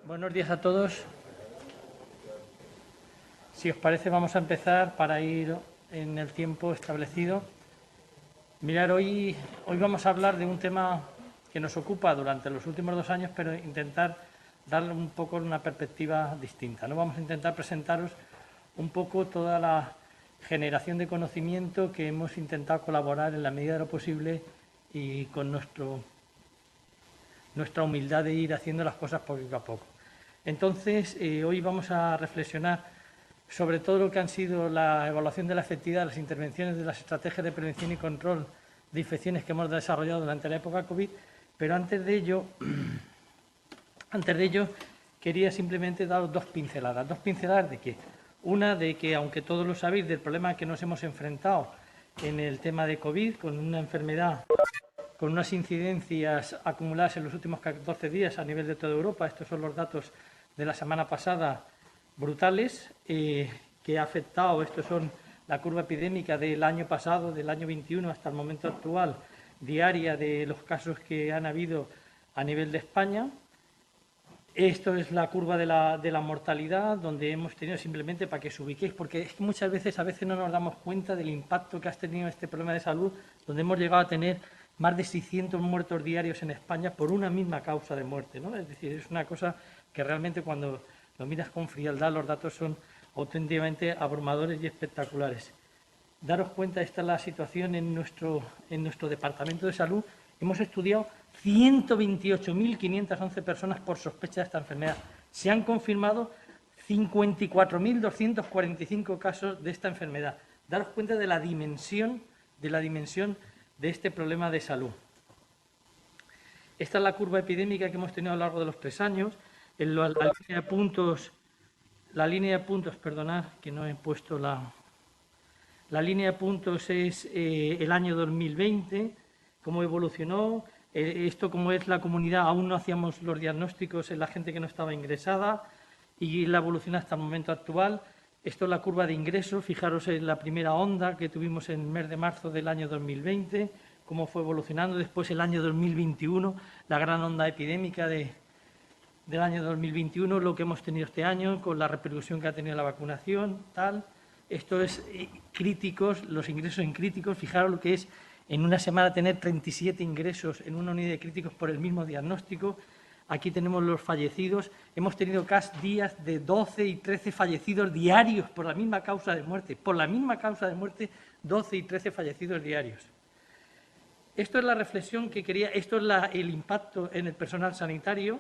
Buenos días a todos. Si os parece, vamos a empezar para ir en el tiempo establecido. Mirad, hoy vamos a hablar de un tema que nos ocupa durante los últimos 2 años, pero intentar darle un poco una perspectiva distinta, ¿no? Vamos a intentar presentaros un poco toda la generación de conocimiento que hemos intentado colaborar en la medida de lo posible y con nuestra humildad de ir haciendo las cosas poco a poco. Entonces, hoy vamos a reflexionar sobre todo lo que han sido la evaluación de la efectividad de las intervenciones de las estrategias de prevención y control de infecciones que hemos desarrollado durante la época COVID, pero antes de ello quería simplemente daros 2 pinceladas. ¿2 pinceladas de qué? Una, de que, aunque todos lo sabéis, del problema que nos hemos enfrentado en el tema de COVID, con una enfermedad con unas incidencias acumuladas en los últimos 14 días a nivel de toda Europa. Estos son los datos de la semana pasada, brutales, que ha afectado, estos son la curva epidémica del año pasado, del año 21 hasta el momento actual, diaria de los casos que han habido a nivel de España. Esto es la curva de la mortalidad, donde hemos tenido, simplemente para que os ubiquéis, porque es que muchas veces, no nos damos cuenta del impacto que ha tenido este problema de salud, donde hemos llegado a tener más de 600 muertos diarios en España por una misma causa de muerte, ¿no? Es decir, es una cosa que realmente cuando lo miras con frialdad, los datos son auténticamente abrumadores y espectaculares. Daros cuenta, esta es la situación en nuestro Departamento de Salud. Hemos estudiado 128.511 personas por sospecha de esta enfermedad. Se han confirmado 54.245 casos de esta enfermedad. Daros cuenta de la dimensión de este problema de salud. Esta es la curva epidémica que hemos tenido a lo largo de los 3 años. En la línea de puntos, perdonad, que no he puesto la línea de puntos es el año 2020, cómo evolucionó. Esto, como es la comunidad, aún no hacíamos los diagnósticos en la gente que no estaba ingresada, y la evolución hasta el momento actual. Esto es la curva de ingresos. Fijaros en la primera onda que tuvimos en el mes de marzo del año 2020, cómo fue evolucionando. Después, el año 2021, la gran onda epidémica del año 2021, lo que hemos tenido este año, con la repercusión que ha tenido la vacunación, tal. Esto es críticos, los ingresos en críticos. Fijaros lo que es en una semana tener 37 ingresos en una unidad de críticos por el mismo diagnóstico. Aquí tenemos los fallecidos. Hemos tenido días de 12 y 13 fallecidos diarios por la misma causa de muerte. Por la misma causa de muerte, 12 y 13 fallecidos diarios. Esto es la reflexión que quería, esto es el impacto en el personal sanitario,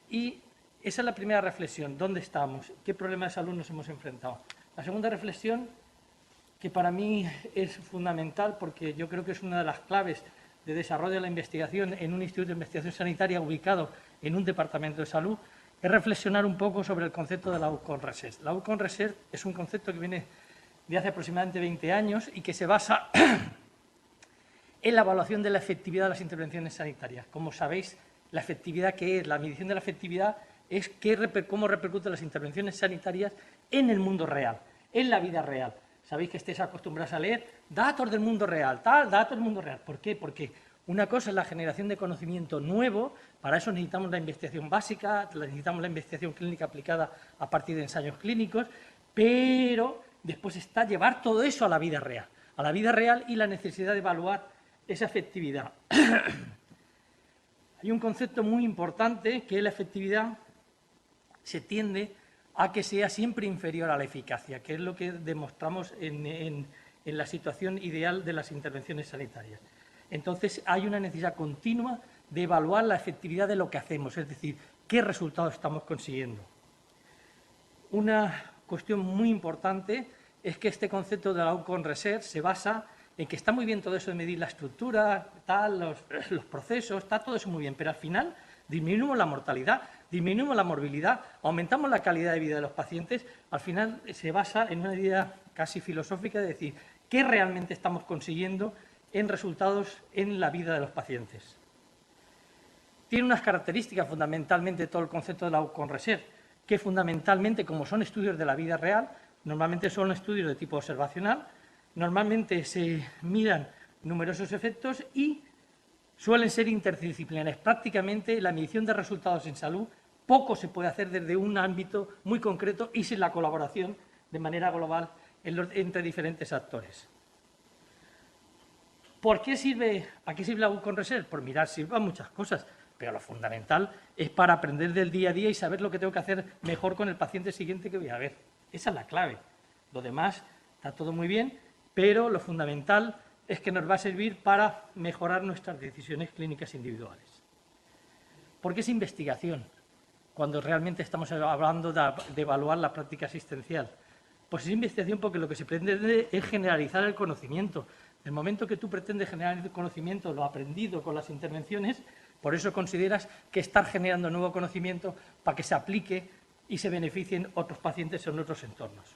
y esa es la primera reflexión. ¿Dónde estamos? ¿Qué problema de salud nos hemos enfrentado? La segunda reflexión, que para mí es fundamental, porque yo creo que es una de las claves de desarrollo de la investigación en un instituto de investigación sanitaria ubicado en un departamento de salud, es reflexionar un poco sobre el concepto de la Outcome Research. La Outcome Research es un concepto que viene de hace aproximadamente 20 años y que se basa en la evaluación de la efectividad de las intervenciones sanitarias. Como sabéis, la efectividad, ¿qué es? La medición de la efectividad es cómo repercuten las intervenciones sanitarias en el mundo real, en la vida real. Sabéis que estéis acostumbrados a leer datos del mundo real, datos del mundo real. ¿Por qué? Porque una cosa es la generación de conocimiento nuevo, para eso necesitamos la investigación básica, necesitamos la investigación clínica aplicada a partir de ensayos clínicos, pero después está llevar todo eso a la vida real y la necesidad de evaluar esa efectividad. Hay un concepto muy importante, que es la efectividad se tiende a que sea siempre inferior a la eficacia, que es lo que demostramos en la situación ideal de las intervenciones sanitarias. Entonces, hay una necesidad continua de evaluar la efectividad de lo que hacemos, es decir, qué resultados estamos consiguiendo. Una cuestión muy importante es que este concepto de la Outcome Research se basa en que está muy bien todo eso de medir la estructura, los procesos, está todo eso muy bien, pero al final disminuimos la mortalidad, disminuimos la morbilidad, aumentamos la calidad de vida de los pacientes. Al final se basa en una idea casi filosófica de decir qué realmente estamos consiguiendo en resultados en la vida de los pacientes. Tiene unas características fundamentalmente todo el concepto de la Outcome Research, que fundamentalmente, como son estudios de la vida real, normalmente son estudios de tipo observacional, normalmente se miran numerosos efectos y suelen ser interdisciplinares. Prácticamente la medición de resultados en salud poco se puede hacer desde un ámbito muy concreto y sin la colaboración de manera global entre diferentes actores. ¿Por qué sirve, a qué sirve la Wacom Research? Por mirar, sirve a muchas cosas, pero lo fundamental es para aprender del día a día y saber lo que tengo que hacer mejor con el paciente siguiente que voy a ver. Esa es la clave. Lo demás está todo muy bien, pero lo fundamental es que nos va a servir para mejorar nuestras decisiones clínicas individuales. ¿Por qué es investigación? Cuando realmente estamos hablando de evaluar la práctica asistencial. Pues es investigación porque lo que se pretende es generalizar el conocimiento. En el momento que tú pretendes generar el conocimiento, lo aprendido con las intervenciones, por eso consideras que estás generando nuevo conocimiento para que se aplique y se beneficien otros pacientes en otros entornos.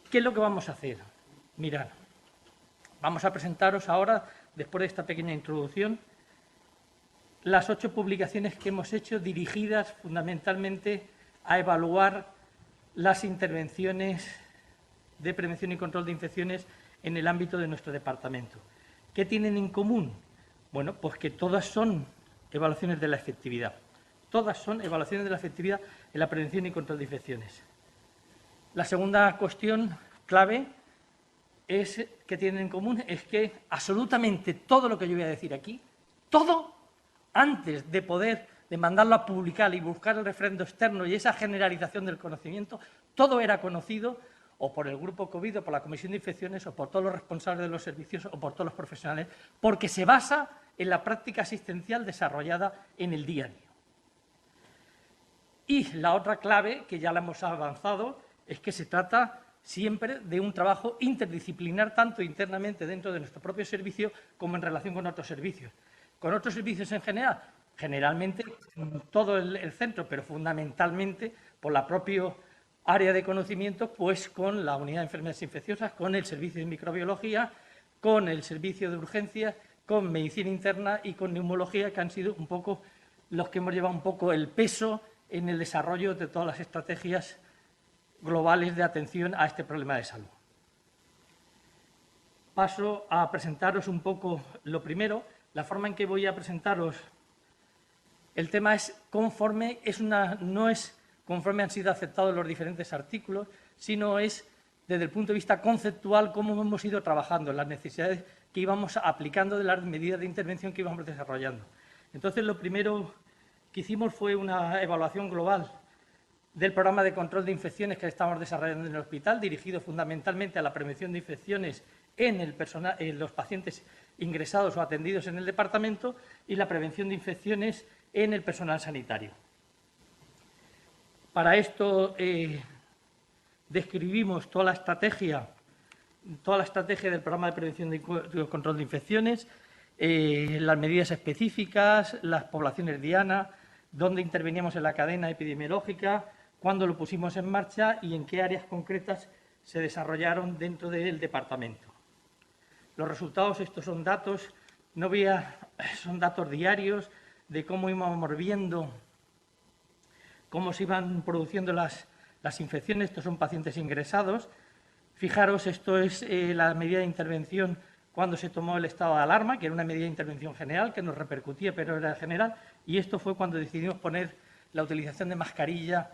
¿Qué es lo que vamos a hacer? Mirad, vamos a presentaros ahora, después de esta pequeña introducción, las 8 publicaciones que hemos hecho dirigidas fundamentalmente a evaluar las intervenciones de prevención y control de infecciones en el ámbito de nuestro departamento. ¿Qué tienen en común? Bueno, pues que todas son evaluaciones de la efectividad. Todas son evaluaciones de la efectividad en la prevención y control de infecciones. La segunda cuestión clave que tienen en común es que absolutamente todo lo que yo voy a decir aquí, todo, antes de mandarlo a publicar y buscar el referendo externo y esa generalización del conocimiento, todo era conocido o por el grupo COVID, o por la Comisión de Infecciones, o por todos los responsables de los servicios, o por todos los profesionales, porque se basa en la práctica asistencial desarrollada en el día a día. Y la otra clave, que ya la hemos avanzado, es que se trata siempre de un trabajo interdisciplinar, tanto internamente dentro de nuestro propio servicio, como en relación con otros servicios. Con otros servicios en general, generalmente todo el centro, pero fundamentalmente por la propia área de conocimiento, pues con la unidad de enfermedades infecciosas, con el servicio de microbiología, con el servicio de urgencias, con medicina interna y con neumología, que han sido un poco los que hemos llevado un poco el peso en el desarrollo de todas las estrategias globales de atención a este problema de salud. Paso a presentaros un poco lo primero. La forma en que voy a presentaros el tema es conforme, no es conforme han sido aceptados los diferentes artículos, sino es desde el punto de vista conceptual cómo hemos ido trabajando, las necesidades que íbamos aplicando de las medidas de intervención que íbamos desarrollando. Entonces, lo primero que hicimos fue una evaluación global del programa de control de infecciones que estamos desarrollando en el hospital, dirigido fundamentalmente a la prevención de infecciones en los pacientes ingresados o atendidos en el departamento y la prevención de infecciones en el personal sanitario. Para esto describimos toda la estrategia del programa de prevención y control de infecciones, las medidas específicas, las poblaciones dianas, dónde interveníamos en la cadena epidemiológica, cuándo lo pusimos en marcha y en qué áreas concretas se desarrollaron dentro del departamento. Los resultados, estos son datos, son datos diarios de cómo íbamos viendo cómo se iban produciendo las infecciones. Estos son pacientes ingresados. Fijaros, esto es la medida de intervención cuando se tomó el estado de alarma, que era una medida de intervención general, que nos repercutía, pero era general, y esto fue cuando decidimos poner la utilización de mascarilla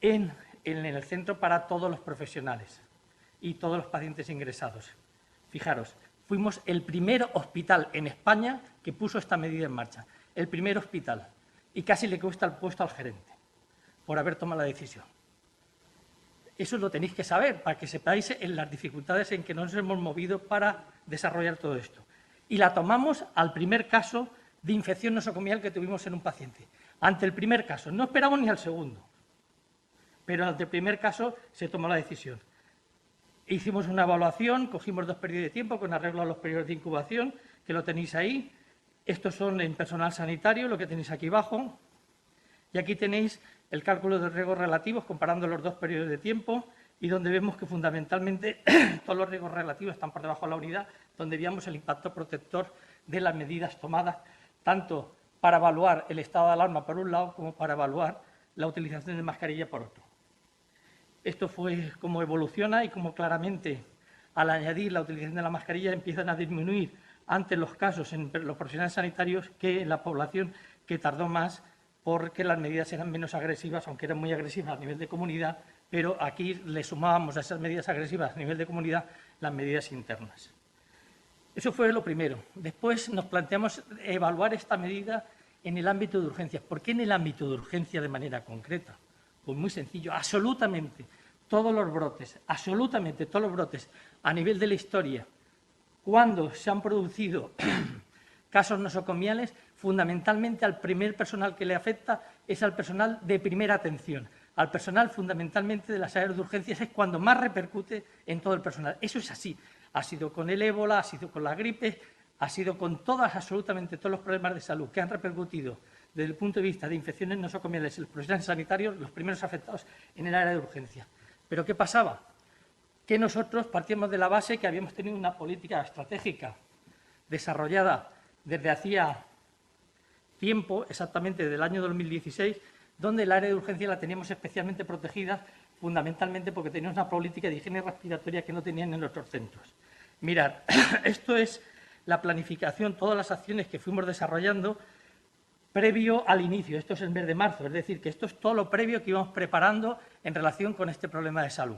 en el centro para todos los profesionales y todos los pacientes ingresados. Fijaros, fuimos el primer hospital en España que puso esta medida en marcha, el primer hospital, y casi le cuesta el puesto al gerente por haber tomado la decisión. Eso lo tenéis que saber para que sepáis en las dificultades en que nos hemos movido para desarrollar todo esto. Y la tomamos al primer caso de infección nosocomial que tuvimos en un paciente. Ante el primer caso, no esperamos ni al segundo, pero ante el primer caso se tomó la decisión. Hicimos una evaluación, cogimos 2 periodos de tiempo con arreglo a los periodos de incubación, que lo tenéis ahí. Estos son en personal sanitario, lo que tenéis aquí abajo. Y aquí tenéis el cálculo de riesgos relativos comparando los 2 periodos de tiempo y donde vemos que fundamentalmente todos los riesgos relativos están por debajo de la unidad, donde veíamos el impacto protector de las medidas tomadas, tanto para evaluar el estado de alarma por un lado como para evaluar la utilización de mascarilla por otro. Esto fue cómo evoluciona y cómo claramente al añadir la utilización de la mascarilla empiezan a disminuir ante los casos en los profesionales sanitarios que en la población, que tardó más porque las medidas eran menos agresivas, aunque eran muy agresivas a nivel de comunidad, pero aquí le sumábamos a esas medidas agresivas a nivel de comunidad las medidas internas. Eso fue lo primero. Después nos planteamos evaluar esta medida en el ámbito de urgencias. ¿Por qué en el ámbito de urgencia de manera concreta? Pues muy sencillo, absolutamente todos los brotes, absolutamente todos los brotes a nivel de la historia, cuando se han producido casos nosocomiales, fundamentalmente al primer personal que le afecta es al personal de primera atención. Al personal fundamentalmente de las áreas de urgencias es cuando más repercute en todo el personal. Eso es así. Ha sido con el ébola, ha sido con la gripe, ha sido con absolutamente todos los problemas de salud que han repercutido desde el punto de vista de infecciones nosocomiales en los profesionales sanitarios, los primeros afectados en el área de urgencia. ¿Pero qué pasaba? Que nosotros partíamos de la base que habíamos tenido una política estratégica desarrollada desde hacía tiempo, exactamente del año 2016, donde el área de urgencia la teníamos especialmente protegida, fundamentalmente porque teníamos una política de higiene respiratoria que no tenían en nuestros centros. Mirad, esto es la planificación, todas las acciones que fuimos desarrollando previo al inicio, esto es el mes de marzo, es decir, que esto es todo lo previo que íbamos preparando en relación con este problema de salud.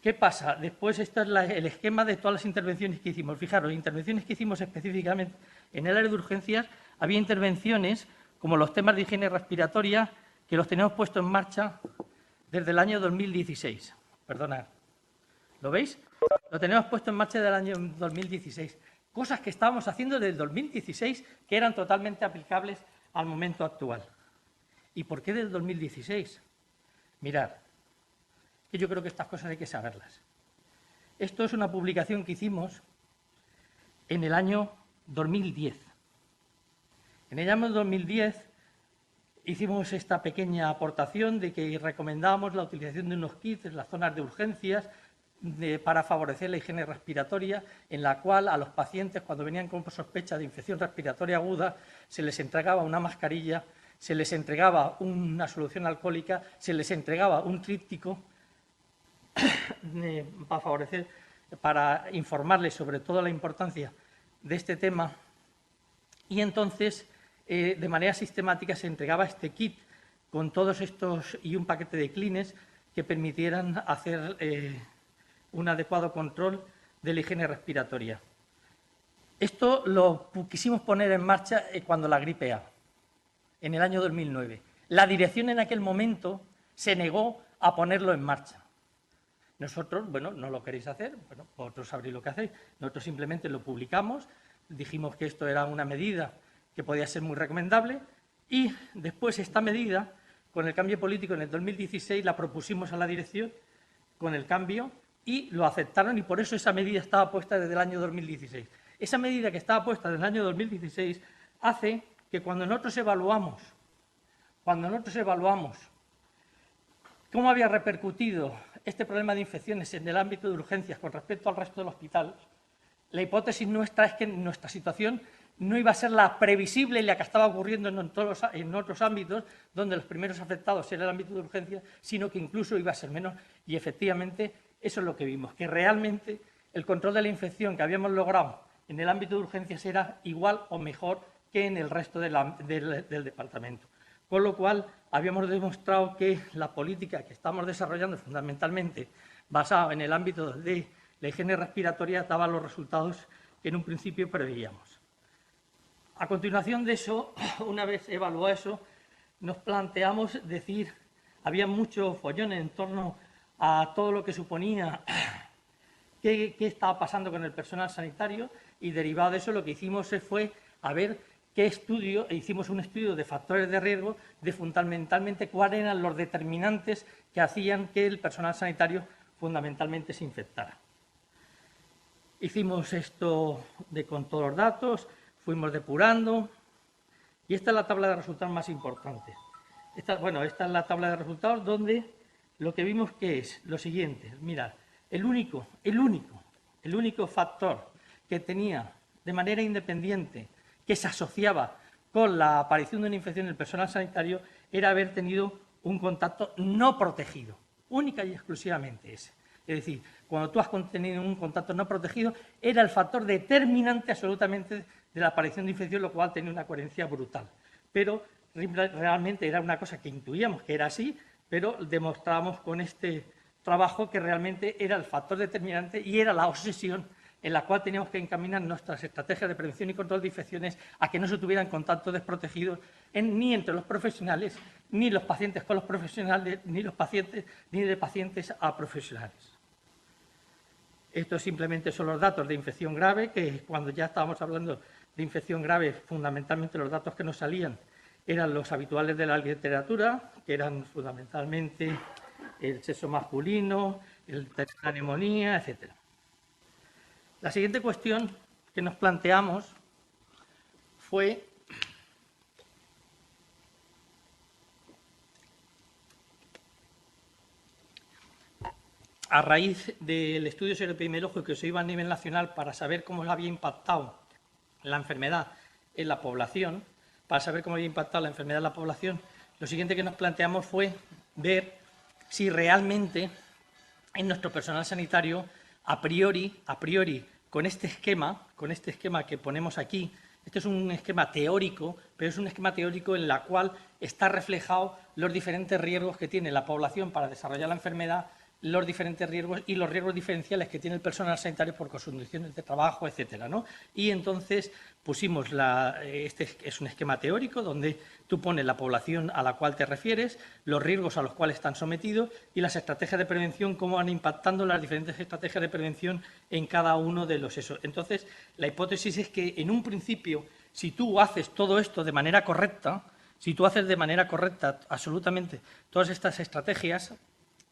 ¿Qué pasa? Después, este es el esquema de todas las intervenciones que hicimos. Fijaros, intervenciones que hicimos específicamente en el área de urgencias, había intervenciones como los temas de higiene respiratoria, que los tenemos puestos en marcha desde el año 2016. Perdonad, ¿lo veis? Lo tenemos puesto en marcha desde el año 2016. Cosas que estábamos haciendo desde el 2016 que eran totalmente aplicables al momento actual. ¿Y por qué desde el 2016? Mirad, que yo creo que estas cosas hay que saberlas. Esto es una publicación que hicimos en el año 2010. En el año 2010 hicimos esta pequeña aportación de que recomendábamos la utilización de unos kits en las zonas de urgencias para favorecer la higiene respiratoria, en la cual a los pacientes, cuando venían con sospecha de infección respiratoria aguda, se les entregaba una mascarilla, se les entregaba una solución alcohólica, se les entregaba un tríptico para favorecer, para informarles sobre toda la importancia de este tema, y entonces de manera sistemática se entregaba este kit con todos estos y un paquete de clines que permitieran hacer un adecuado control de la higiene respiratoria. Esto lo quisimos poner en marcha cuando la gripe A, en el año 2009. La dirección en aquel momento se negó a ponerlo en marcha. Nosotros, bueno, no lo queréis hacer, bueno, vosotros sabréis lo que hacéis. Nosotros simplemente lo publicamos, dijimos que esto era una medida que podía ser muy recomendable y después esta medida, con el cambio político en el 2016, la propusimos a la dirección con el cambio y lo aceptaron y por eso esa medida estaba puesta desde el año 2016. Esa medida que estaba puesta desde el año 2016 hace que cuando nosotros evaluamos cómo había repercutido este problema de infecciones en el ámbito de urgencias con respecto al resto del hospital, la hipótesis nuestra es que nuestra situación no iba a ser la previsible y la que estaba ocurriendo en otros ámbitos, donde los primeros afectados era el ámbito de urgencias, sino que incluso iba a ser menos. Y efectivamente eso es lo que vimos, que realmente el control de la infección que habíamos logrado en el ámbito de urgencias era igual o mejor que en el resto del departamento. Con lo cual, habíamos demostrado que la política que estamos desarrollando, fundamentalmente basada en el ámbito de la higiene respiratoria, daba los resultados que en un principio preveíamos. A continuación de eso, una vez evaluado eso, nos planteamos decir, había mucho follón en torno a todo lo que suponía qué estaba pasando con el personal sanitario y derivado de eso lo que hicimos fue a ver qué estudio, hicimos un estudio de factores de riesgo de fundamentalmente cuáles eran los determinantes que hacían que el personal sanitario fundamentalmente se infectara. Hicimos esto con todos los datos, fuimos depurando y esta es la tabla de resultados más importante. Esta es la tabla de resultados donde lo que vimos que es lo siguiente. Mirad, el único factor que tenía de manera independiente que se asociaba con la aparición de una infección en el personal sanitario era haber tenido un contacto no protegido, única y exclusivamente ese. Es decir, cuando tú has tenido un contacto no protegido, era el factor determinante absolutamente de la aparición de infección, lo cual tenía una coherencia brutal. Pero realmente era una cosa que intuíamos que era así, pero demostrábamos con este trabajo que realmente era el factor determinante y era la obsesión en la cual teníamos que encaminar nuestras estrategias de prevención y control de infecciones a que no se tuvieran contactos desprotegidos ni entre los profesionales, ni los pacientes con los profesionales, ni de pacientes a profesionales. Estos simplemente son los datos de infección grave, que cuando ya estábamos hablando de infección grave, fundamentalmente los datos que nos salían eran los habituales de la literatura, que eran fundamentalmente el sexo masculino, la neumonía, etc. La siguiente cuestión que nos planteamos fue a raíz del estudio seroepidemiológico que se iba a nivel nacional para saber cómo había impactado la enfermedad en la población, lo siguiente que nos planteamos fue ver si realmente en nuestro personal sanitario, a priori, con este esquema que ponemos aquí, este es un esquema teórico, pero es un esquema teórico en el cual está reflejado los diferentes riesgos que tiene la población para desarrollar la enfermedad, los diferentes riesgos y los riesgos diferenciales que tiene el personal sanitario por condiciones de trabajo, etcétera, ¿no? Y entonces pusimos, este es un esquema teórico donde tú pones la población a la cual te refieres, los riesgos a los cuales están sometidos y las estrategias de prevención, cómo van impactando las diferentes estrategias de prevención en cada uno de los esos. Entonces, la hipótesis es que en un principio, si tú haces todo esto de manera correcta, absolutamente todas estas estrategias,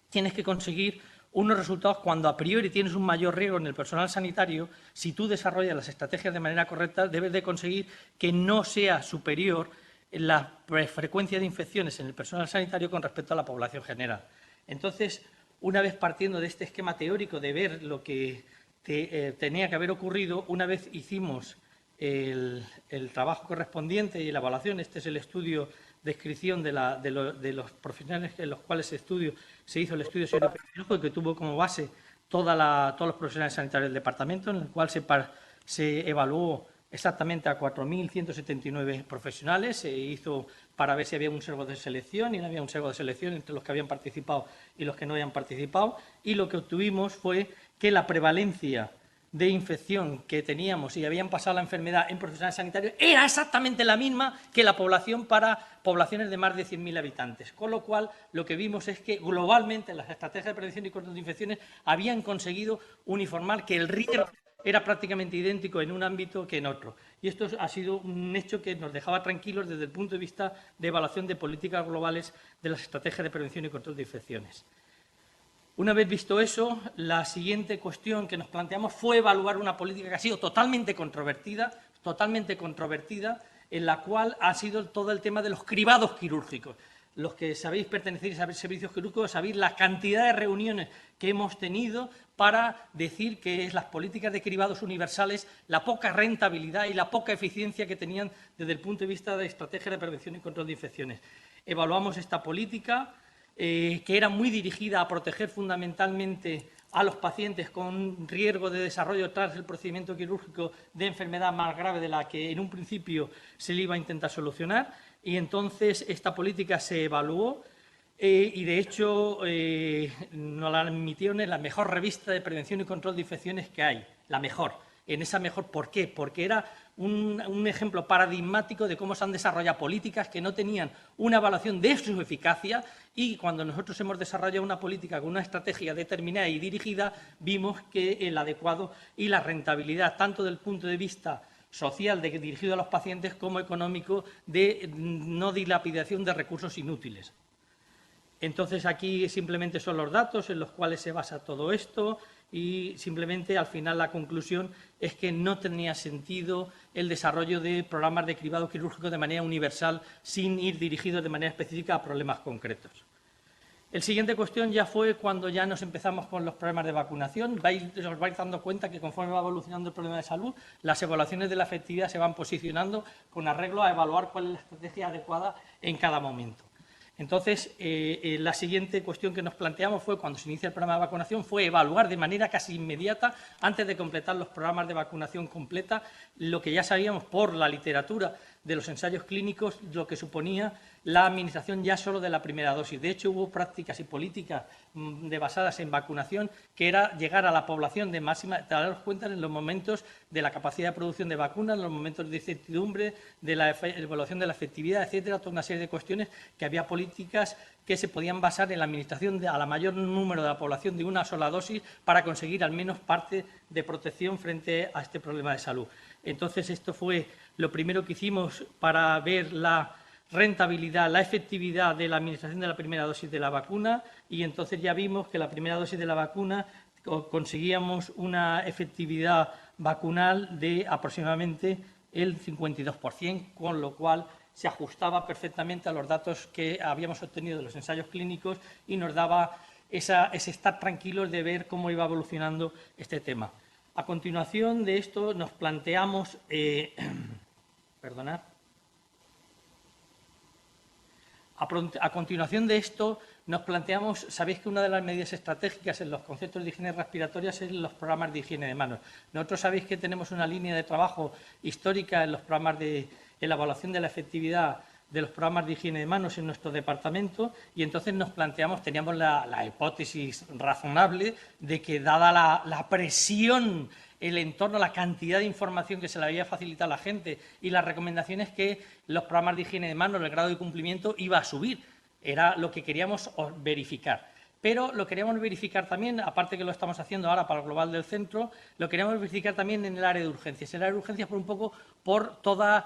tienes que conseguir unos resultados cuando a priori tienes un mayor riesgo en el personal sanitario. Si tú desarrollas las estrategias de manera correcta, debes de conseguir que no sea superior la frecuencia de infecciones en el personal sanitario con respecto a la población general. Entonces, una vez partiendo de este esquema teórico de ver lo que tenía que haber ocurrido, una vez hicimos el trabajo correspondiente y la evaluación, este es el estudio descripción de los profesionales en los cuales se hizo el estudio seroepidemiológico, que tuvo como base todos los profesionales sanitarios del departamento, en el cual se evaluó exactamente a 4.179 profesionales, se hizo para ver si había un sesgo de selección y no había un sesgo de selección entre los que habían participado y los que no habían participado, y lo que obtuvimos fue que la prevalencia de infección que teníamos y habían pasado la enfermedad en profesionales sanitarios era exactamente la misma que la población para poblaciones de más de 100.000 habitantes. Con lo cual, lo que vimos es que globalmente las estrategias de prevención y control de infecciones habían conseguido uniformar que el riesgo era prácticamente idéntico en un ámbito que en otro. Y esto ha sido un hecho que nos dejaba tranquilos desde el punto de vista de evaluación de políticas globales de las estrategias de prevención y control de infecciones. Una vez visto eso, la siguiente cuestión que nos planteamos fue evaluar una política que ha sido totalmente controvertida, en la cual ha sido todo el tema de los cribados quirúrgicos. Los que sabéis pertenecer a servicios quirúrgicos, sabéis la cantidad de reuniones que hemos tenido para decir que las políticas de cribados universales, la poca rentabilidad y la poca eficiencia que tenían desde el punto de vista de estrategia de prevención y control de infecciones. Evaluamos esta política, que era muy dirigida a proteger fundamentalmente a los pacientes con riesgo de desarrollo tras el procedimiento quirúrgico de enfermedad más grave de la que en un principio se le iba a intentar solucionar, y entonces esta política se evaluó y de hecho nos la emitieron en la mejor revista de prevención y control de infecciones que hay, la mejor. En esa mejor, ¿por qué? Porque era un ejemplo paradigmático de cómo se han desarrollado políticas que no tenían una evaluación de su eficacia, y cuando nosotros hemos desarrollado una política con una estrategia determinada y dirigida, vimos que el adecuado y la rentabilidad, tanto del punto de vista social dirigido a los pacientes como económico de no dilapidación de recursos inútiles. Entonces, aquí simplemente son los datos en los cuales se basa todo esto, y simplemente al final la conclusión es que no tenía sentido el desarrollo de programas de cribado quirúrgico de manera universal sin ir dirigidos de manera específica a problemas concretos. La siguiente cuestión ya fue cuando ya nos empezamos con los problemas de vacunación. Os vais dando cuenta que conforme va evolucionando el problema de salud, las evaluaciones de la efectividad se van posicionando con arreglo a evaluar cuál es la estrategia adecuada en cada momento. Entonces, la siguiente cuestión que nos planteamos fue, cuando se inicia el programa de vacunación, fue evaluar de manera casi inmediata, antes de completar los programas de vacunación completa, lo que ya sabíamos por la literatura de los ensayos clínicos, lo que suponía la administración ya solo de la primera dosis. De hecho, hubo prácticas y políticas basadas en vacunación, que era llegar a la población de máxima, daros cuenta en los momentos de la capacidad de producción de vacunas, en los momentos de incertidumbre, de la evaluación de la efectividad, etcétera, toda una serie de cuestiones que había políticas que se podían basar en la administración a la mayor número de la población de una sola dosis para conseguir al menos parte de protección frente a este problema de salud. Entonces, esto fue lo primero que hicimos para ver la rentabilidad, la efectividad de la administración de la primera dosis de la vacuna, y entonces ya vimos que la primera dosis de la vacuna conseguíamos una efectividad vacunal de aproximadamente el 52%, con lo cual se ajustaba perfectamente a los datos que habíamos obtenido de los ensayos clínicos y nos daba ese estar tranquilos de ver cómo iba evolucionando este tema. A continuación de esto nos planteamos, a continuación de esto nos planteamos, sabéis que una de las medidas estratégicas en los conceptos de higiene respiratoria es los programas de higiene de manos. Nosotros sabéis que tenemos una línea de trabajo histórica en los programas en la evaluación de la efectividad de los programas de higiene de manos en nuestro departamento, y entonces nos planteamos, teníamos la hipótesis razonable de que, dada la presión, el entorno, la cantidad de información que se le había facilitado a la gente y las recomendaciones, que los programas de higiene de manos, el grado de cumplimiento iba a subir. Era lo que queríamos verificar. Pero lo queríamos verificar también, aparte que lo estamos haciendo ahora para el Global del Centro, lo queríamos verificar también en el área de urgencias. En el área de urgencias por todas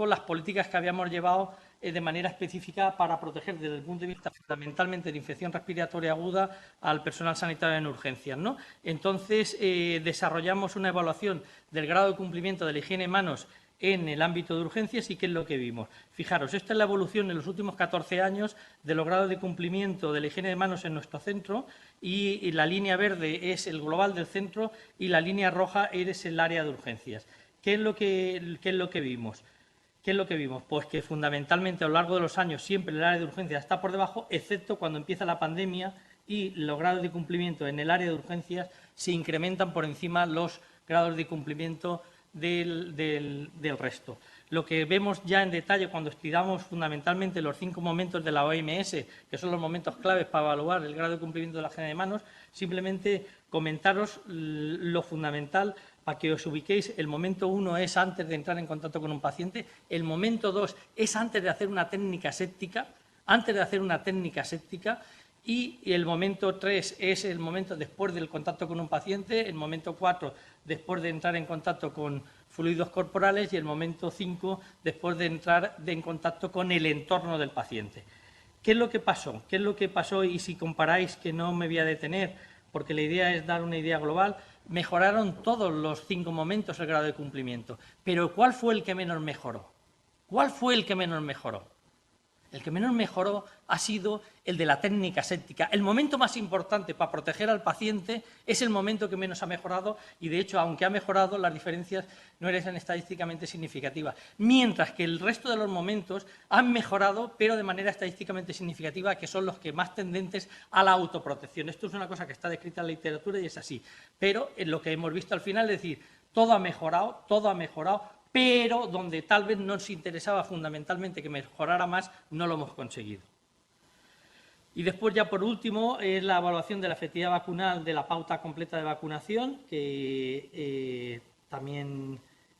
las políticas que habíamos llevado de manera específica para proteger, desde el punto de vista fundamentalmente de infección respiratoria aguda, al personal sanitario en urgencias, ¿no? Entonces, desarrollamos una evaluación del grado de cumplimiento de la higiene de manos en el ámbito de urgencias. ¿Y qué es lo que vimos? Fijaros, esta es la evolución en los últimos 14 años de los grados de cumplimiento de la higiene de manos en nuestro centro, y la línea verde es el global del centro y la línea roja es el área de urgencias. ¿Qué es lo que vimos? ¿Qué es lo que vimos? Pues que fundamentalmente a lo largo de los años siempre el área de urgencias está por debajo, excepto cuando empieza la pandemia y los grados de cumplimiento en el área de urgencias se incrementan por encima los grados de cumplimiento del resto. Lo que vemos ya en detalle cuando estudiamos fundamentalmente los 5 momentos de la OMS, que son los momentos claves para evaluar el grado de cumplimiento de la higiene de manos, simplemente comentaros lo fundamental para que os ubiquéis. El momento 1 es antes de entrar en contacto con un paciente, el momento 2 es antes de hacer una técnica séptica, y el momento 3 es el momento después del contacto con un paciente, el momento 4 después de entrar en contacto con fluidos corporales y el momento 5 después de entrar en contacto con el entorno del paciente. ¿Qué es lo que pasó? ¿Qué es lo que pasó? Y si comparáis, que no me voy a detener, porque la idea es dar una idea global, mejoraron todos los 5 momentos el grado de cumplimiento. Pero ¿cuál fue el que menos mejoró? ¿Cuál fue el que menos mejoró? El que menos mejoró ha sido el de la técnica séptica. El momento más importante para proteger al paciente es el momento que menos ha mejorado, y de hecho, aunque ha mejorado, las diferencias no eran estadísticamente significativas. Mientras que el resto de los momentos han mejorado, pero de manera estadísticamente significativa, que son los que más tendentes a la autoprotección. Esto es una cosa que está descrita en la literatura y es así. Pero en lo que hemos visto al final, es decir, todo ha mejorado, pero donde tal vez nos interesaba fundamentalmente que mejorara más, no lo hemos conseguido. Y después, ya por último, es la evaluación de la efectividad vacunal de la pauta completa de vacunación, que también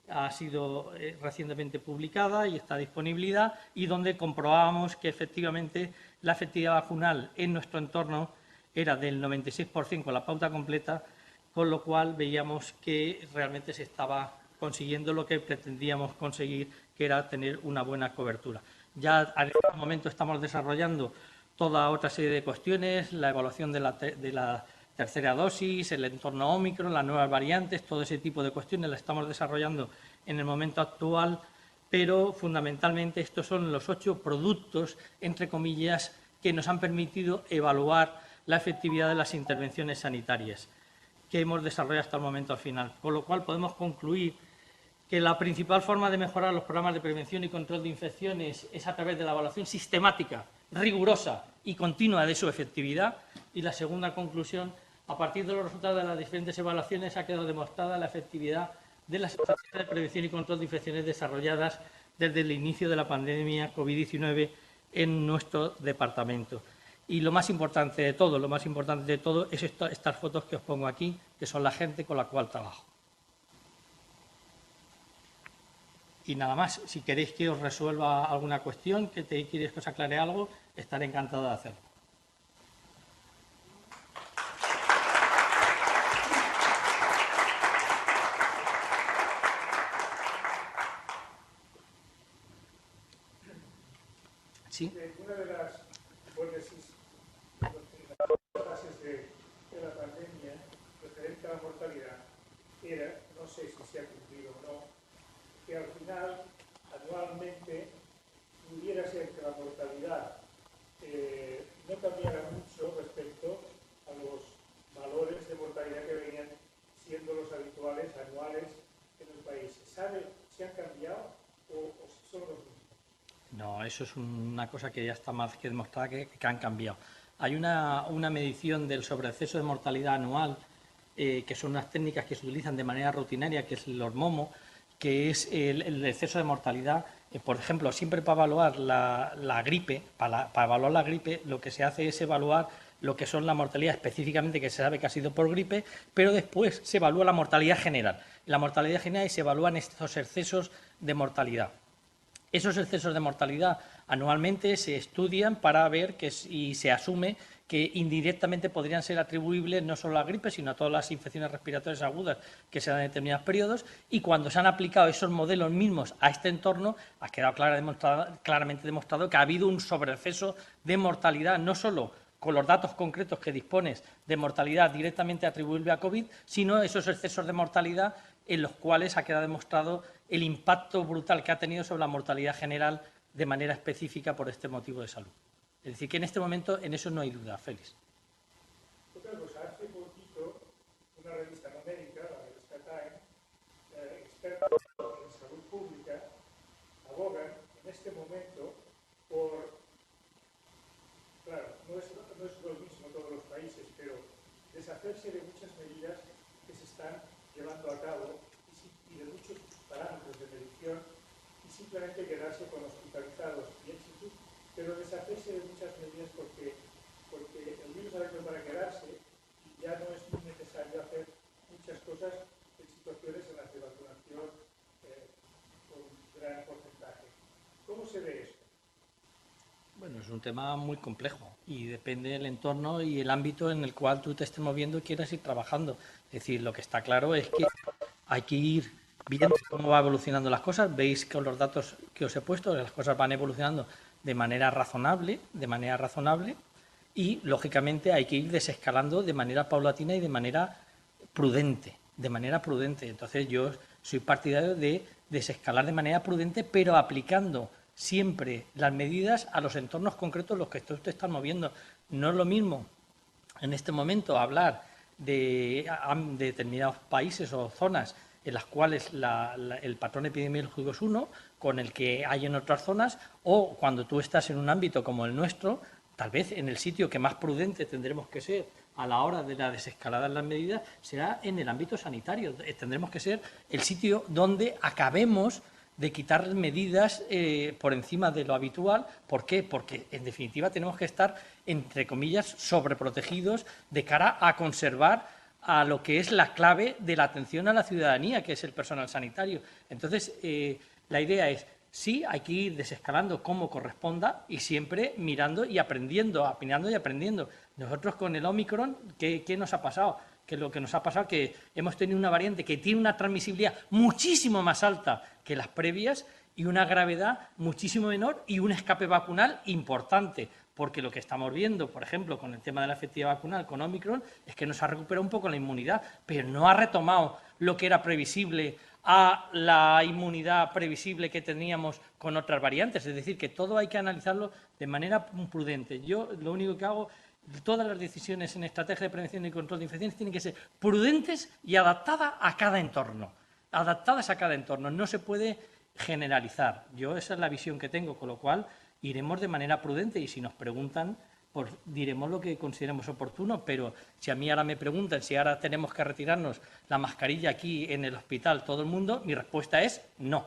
ha sido recientemente publicada y está a disponibilidad, y donde comprobábamos que efectivamente la efectividad vacunal en nuestro entorno era del 96% con la pauta completa, con lo cual veíamos que realmente se estaba consiguiendo lo que pretendíamos conseguir, que era tener una buena cobertura. Ya en este momento estamos desarrollando toda otra serie de cuestiones, la evaluación de la tercera dosis, el entorno Ómicron, las nuevas variantes, todo ese tipo de cuestiones las estamos desarrollando en el momento actual, pero fundamentalmente estos son los 8 productos, entre comillas, que nos han permitido evaluar la efectividad de las intervenciones sanitarias que hemos desarrollado hasta el momento al final. Con lo cual podemos concluir que la principal forma de mejorar los programas de prevención y control de infecciones es a través de la evaluación sistemática, es rigurosa y continua de su efectividad. Y la segunda conclusión, a partir de los resultados de las diferentes evaluaciones ha quedado demostrada la efectividad de las estrategias de prevención y control de infecciones desarrolladas desde el inicio de la pandemia COVID-19 en nuestro departamento. Y lo más importante de todo, es estas fotos que os pongo aquí, que son la gente con la cual trabajo. Y nada más, si queréis que os resuelva alguna cuestión, queréis que os aclare algo, estaré encantado de hacerlo. Sí. Una de las fases de la pandemia referente a la mortalidad era, no sé si se ha cumplido o no, que al final, anualmente, pudiera ser que la mortalidad no cambiara mucho respecto a los valores de mortalidad que venían siendo los habituales anuales en el país. ¿Se sabe si han cambiado o si son los mismos? No, eso es una cosa que ya está más que demostrada que han cambiado. Hay una medición del sobreexceso de mortalidad anual, que son unas técnicas que se utilizan de manera rutinaria, que es el hormomo, que es el exceso de mortalidad. Por ejemplo, siempre para evaluar la gripe, para evaluar la gripe, lo que se hace es evaluar lo que son la mortalidad específicamente, que se sabe que ha sido por gripe, pero después se evalúa la mortalidad general. La mortalidad general y se evalúan estos excesos de mortalidad. Esos excesos de mortalidad anualmente se estudian para ver y se asume que indirectamente podrían ser atribuibles no solo a la gripe, sino a todas las infecciones respiratorias agudas que se dan en determinados periodos, y cuando se han aplicado esos modelos mismos a este entorno, ha quedado claramente demostrado que ha habido un sobreexceso de mortalidad, no solo con los datos concretos que dispones de mortalidad directamente atribuible a COVID, sino esos excesos de mortalidad en los cuales ha quedado demostrado el impacto brutal que ha tenido sobre la mortalidad general de manera específica por este motivo de salud. Es decir, que en este momento en eso no hay duda, Félix. Otra cosa, hace poquito una revista no médica, la revista Time, expertos en salud pública, abogan en este momento por, claro, no es lo mismo en todos los países, pero deshacerse de muchas medidas que se están llevando a cabo y de muchos parámetros de medición y simplemente quedarse con hospitalizados y éxitos, pero deshacerse de muchas medidas porque el virus ha venido para quedarse y ya no es muy necesario hacer muchas cosas en situaciones en las de vacunación con un gran porcentaje. ¿Cómo se ve esto? Bueno, es un tema muy complejo y depende del entorno y el ámbito en el cual tú te estés moviendo y quieras ir trabajando. Es decir, lo que está claro es que hay que ir viendo cómo va evolucionando las cosas. Veis que con los datos que os he puesto, las cosas van evolucionando de manera razonable y, lógicamente, hay que ir desescalando de manera paulatina y de manera prudente. Entonces, yo soy partidario de desescalar de manera prudente, pero aplicando siempre las medidas a los entornos concretos en los que usted está moviendo. No es lo mismo en este momento hablar de determinados países o zonas en las cuales el patrón epidemiológico es uno, con el que hay en otras zonas, o cuando tú estás en un ámbito como el nuestro, tal vez en el sitio que más prudente tendremos que ser a la hora de la desescalada en las medidas será en el ámbito sanitario. Tendremos que ser el sitio donde acabemos de quitar medidas por encima de lo habitual. ¿Por qué? Porque, en definitiva, tenemos que estar, entre comillas, sobreprotegidos de cara a conservar a lo que es la clave de la atención a la ciudadanía, que es el personal sanitario. Entonces, la idea es, sí, hay que ir desescalando como corresponda y siempre mirando y aprendiendo, opinando y aprendiendo. Nosotros con el Omicron, ¿qué nos ha pasado? Que lo que nos ha pasado es que hemos tenido una variante que tiene una transmisibilidad muchísimo más alta que las previas y una gravedad muchísimo menor y un escape vacunal importante, porque lo que estamos viendo, por ejemplo, con el tema de la efectividad vacunal con Omicron, es que nos ha recuperado un poco la inmunidad, pero no ha retomado lo que era previsible a la inmunidad previsible que teníamos con otras variantes. Es decir, que todo hay que analizarlo de manera prudente. Yo lo único que hago, todas las decisiones en estrategia de prevención y control de infecciones tienen que ser prudentes y adaptadas a cada entorno. No se puede generalizar. Esa es la visión que tengo, con lo cual iremos de manera prudente y si nos preguntan, pues diremos lo que consideremos oportuno, pero si a mí ahora me preguntan si ahora tenemos que retirarnos la mascarilla aquí en el hospital todo el mundo, mi respuesta es no.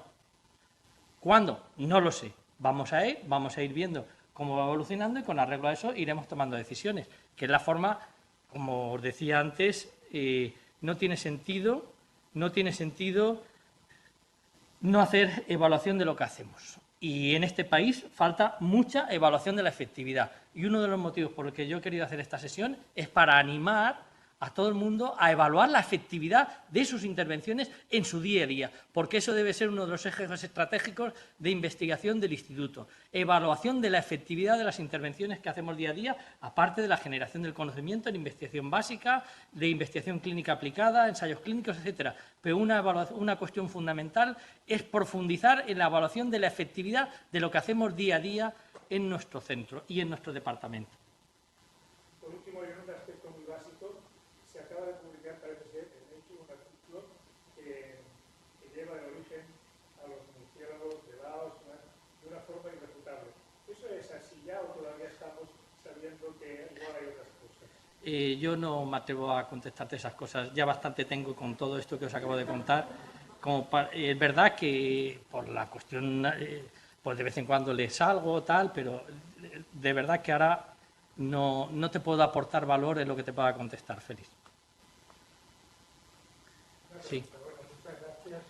¿Cuándo? No lo sé. Vamos a ir viendo cómo va evolucionando y con arreglo a eso iremos tomando decisiones, que es la forma, como os decía antes, no tiene sentido no hacer evaluación de lo que hacemos. Y en este país falta mucha evaluación de la efectividad. Y uno de los motivos por los que yo he querido hacer esta sesión es para animar a todo el mundo a evaluar la efectividad de sus intervenciones en su día a día, porque eso debe ser uno de los ejes estratégicos de investigación del Instituto. Evaluación de la efectividad de las intervenciones que hacemos día a día, aparte de la generación del conocimiento en investigación básica, de investigación clínica aplicada, ensayos clínicos, etcétera. Pero una cuestión fundamental es profundizar en la evaluación de la efectividad de lo que hacemos día a día en nuestro centro y en nuestro departamento. Por último, hay un aspecto muy básico. Se acaba de publicar, parece ser, en hecho, un artículo que lleva de origen a los murciélagos de Laos de una forma irrefutable. ¿Eso es así ya o todavía estamos sabiendo que igual hay otras cosas? Yo no me atrevo a contestarte esas cosas. Ya bastante tengo con todo esto que os acabo de contar. Es verdad que por la cuestión, pues de vez en cuando les salgo, tal, pero de verdad que ahora no te puedo aportar valor en lo que te pueda contestar, Félix. Sí. Bueno, muchas gracias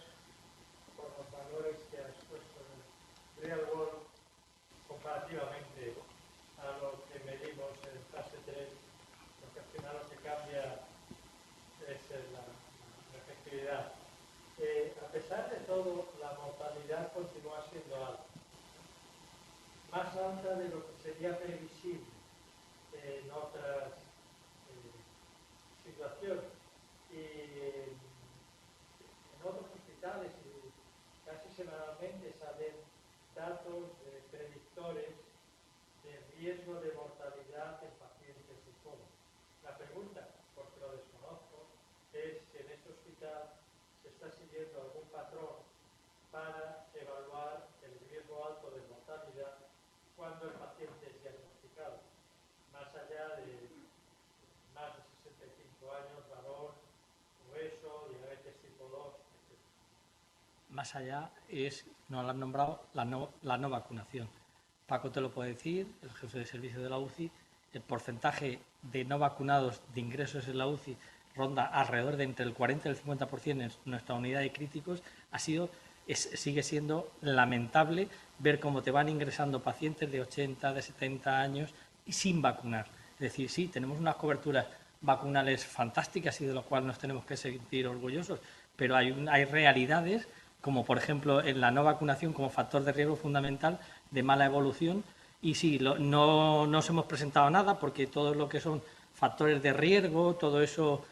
por los valores que has puesto en el real world comparativamente a lo que medimos en fase 3, porque al final lo que cambia es la efectividad. A pesar de todo, la mortalidad continúa siendo alta, más alta de lo que sería previsible en otras situaciones. Y en otros hospitales casi semanalmente salen datos predictores de riesgo de mortalidad en pacientes de COVID. La pregunta, porque lo desconozco, es si en este hospital se está siguiendo algún patrón para evaluar el riesgo alto de mortalidad cuando el paciente es diagnosticado, más allá de más de 65 años, varón, obeso, diabetes tipo 2, etc. Más allá nos lo han nombrado, la no vacunación. Paco te lo puede decir, el jefe de servicio de la UCI, el porcentaje de no vacunados de ingresos en la UCI ronda alrededor de entre el 40 y el 50% en nuestra unidad de críticos, sigue siendo lamentable ver cómo te van ingresando pacientes de 80, de 70 años y sin vacunar. Es decir, sí, tenemos unas coberturas vacunales fantásticas y de lo cual nos tenemos que sentir orgullosos, pero hay realidades, como por ejemplo en la no vacunación como factor de riesgo fundamental de mala evolución, y sí, no nos hemos presentado nada porque todo lo que son factores de riesgo, todo eso,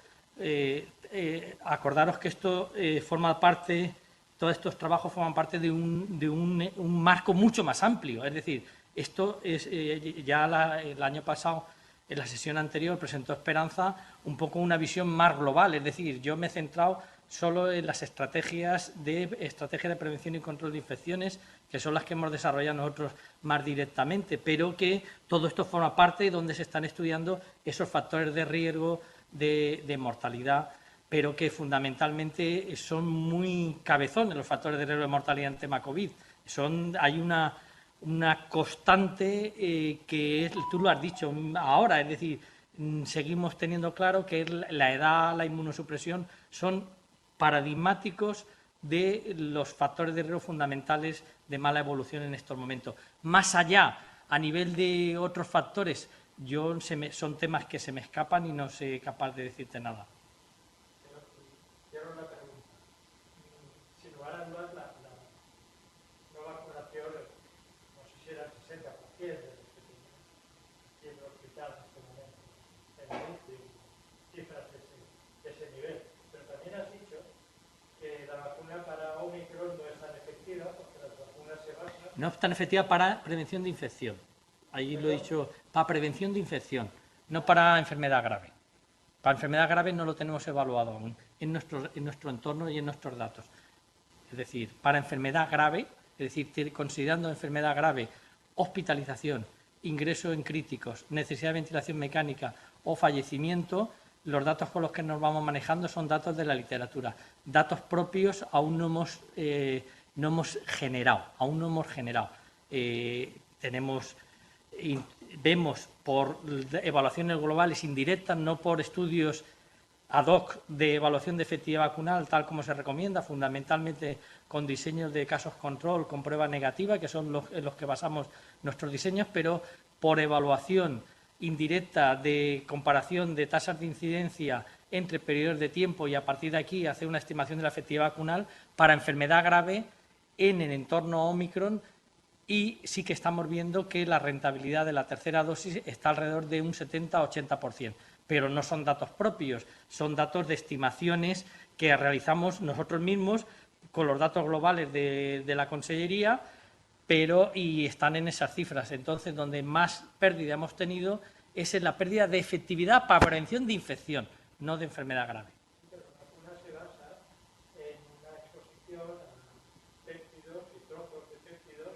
acordaros que esto forma parte, todos estos trabajos forman parte de un marco mucho más amplio, es decir, esto es el año pasado, en la sesión anterior, presentó Esperanza un poco una visión más global, es decir, yo me he centrado solo en las estrategias de prevención y control de infecciones, que son las que hemos desarrollado nosotros más directamente, pero que todo esto forma parte de donde se están estudiando esos factores de riesgo de mortalidad, pero que fundamentalmente son muy cabezones los factores de riesgo de mortalidad en tema COVID. Hay una constante que tú lo has dicho ahora, es decir, seguimos teniendo claro que la edad, la inmunosupresión son paradigmáticos de los factores de riesgo fundamentales de mala evolución en estos momentos. Más allá, a nivel de otros factores, son temas que se me escapan y no soy capaz de decirte nada. Quiero una pregunta. Si no van a hablar la no vacunación, no sé si eran 60 pacientes aquí en el hospital en este momento, en el UCI, cifras de ese nivel. Pero también has dicho que la vacuna para Omicron no es tan efectiva porque las vacunas se basan... No es tan efectiva para prevención de infección. Ahí lo he dicho, para prevención de infección, no para enfermedad grave. Para enfermedad grave no lo tenemos evaluado aún en nuestro entorno y en nuestros datos. Es decir, para enfermedad grave, es decir, considerando enfermedad grave hospitalización, ingreso en críticos, necesidad de ventilación mecánica o fallecimiento, los datos con los que nos vamos manejando son datos de la literatura. Datos propios aún no hemos generado. Vemos por evaluaciones globales indirectas, no por estudios ad hoc de evaluación de efectividad vacunal, tal como se recomienda, fundamentalmente con diseños de casos control, con prueba negativa, que son en los que basamos nuestros diseños, pero por evaluación indirecta de comparación de tasas de incidencia entre periodos de tiempo y a partir de aquí hacer una estimación de la efectividad vacunal para enfermedad grave en el entorno Omicron. Y sí que estamos viendo que la rentabilidad de la tercera dosis está alrededor de un 70-80%, pero no son datos propios, son datos de estimaciones que realizamos nosotros mismos con los datos globales de la Consellería, y están en esas cifras. Entonces, donde más pérdida hemos tenido es en la pérdida de efectividad para prevención de infección, no de enfermedad grave. Pero la vacuna se basa en una exposición a péptidos y trozos de péptidos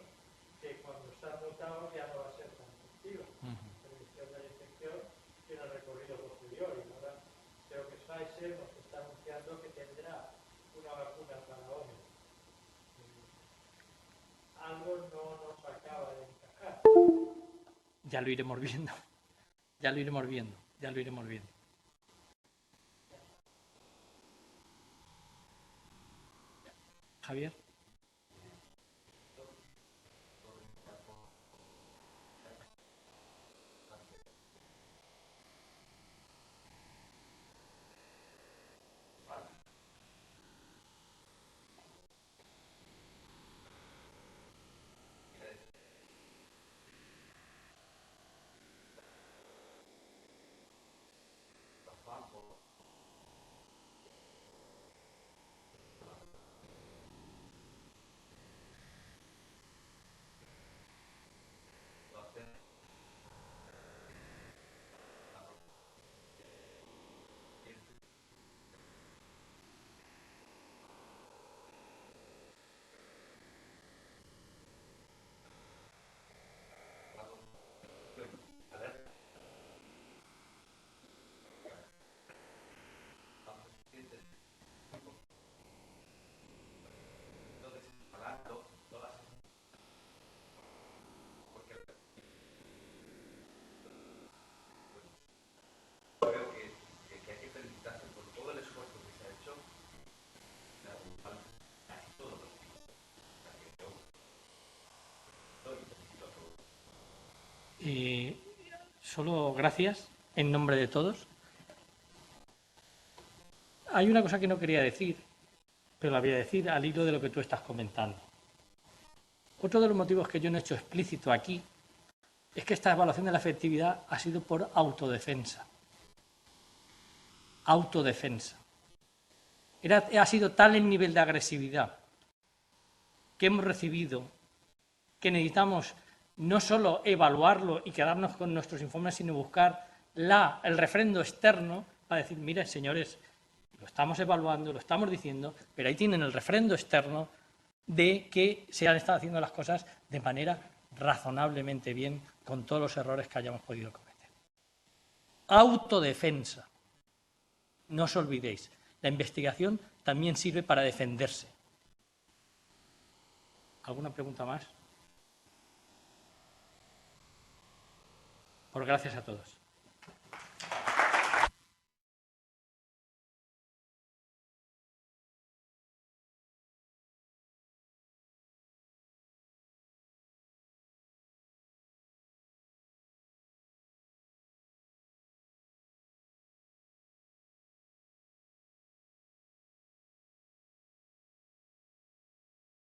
que cuando están mutados ya no va a ser tan efectiva. La prevención de la infección tiene el recorrido posterior y ahora creo que Pfizer nos está anunciando que tendrá una vacuna para Omicron. Algo no nos acaba de encajar. Ya lo iremos viendo, ya lo iremos viendo. Javier. Solo gracias en nombre de todos. Hay una cosa que no quería decir, pero la voy a decir al hilo de lo que tú estás comentando. Otro de los motivos que yo no he hecho explícito aquí es que esta evaluación de la efectividad ha sido por autodefensa. Ha sido tal el nivel de agresividad que hemos recibido que necesitamos no solo evaluarlo y quedarnos con nuestros informes, sino buscar el refrendo externo para decir, miren, señores, lo estamos evaluando, lo estamos diciendo, pero ahí tienen el refrendo externo de que se han estado haciendo las cosas de manera razonablemente bien con todos los errores que hayamos podido cometer. Autodefensa. No os olvidéis, la investigación también sirve para defenderse. ¿Alguna pregunta más? Pues gracias a todos.